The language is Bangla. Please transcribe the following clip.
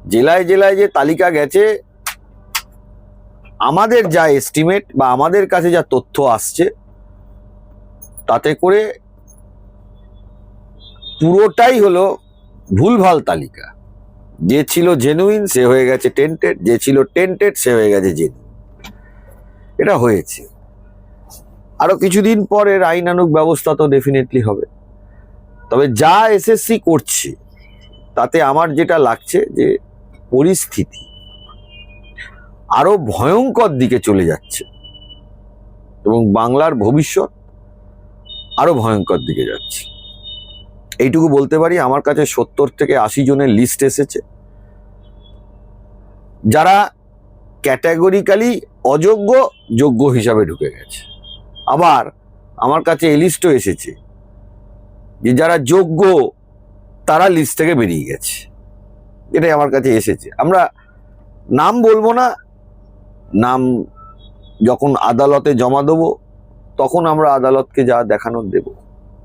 জেলায় জেলায় যে তালিকা গেছে, আমাদের যা এস্টিমেট বা আমাদের কাছে যা তথ্য আসছে, তাতে করে পুরোটাই হলো ভুলভাল তালিকা। যে ছিল জেনুইন সে হয়ে গেছে টেন্টেড, যে ছিল টেন্টেড সে হয়ে গেছে জেনুইন। এটা হয়েছে। আরো কিছুদিন পর এর আইনানুগ ব্যবস্থা তো ডেফিনেটলি হবে। তবে যা এসএসসি করছে তাতে আমার যেটা লাগছে যে পরিস্থিতি আরো ভয়ঙ্কর দিকে চলে যাচ্ছে এবং বাংলার ভবিষ্যৎ আরো ভয়ঙ্কর দিকে যাচ্ছে। এইটুকু বলতে পারি, আমার কাছে 70 থেকে 80 জনের লিস্ট এসেছে যারা ক্যাটাগরিক্যালি অযোগ্য যোগ্য হিসাবে ঢুকে গেছে। আবার আমার কাছে এই লিস্টও এসেছে যে যারা যোগ্য তারা লিস্ট থেকে বেরিয়ে গেছে। এটাই আমার কাছে এসেছে। আমরা নাম বলবো না, নাম যখন আদালতে জমা দেবো তখন আমরা আদালতকে যা দেখানোর দেবো।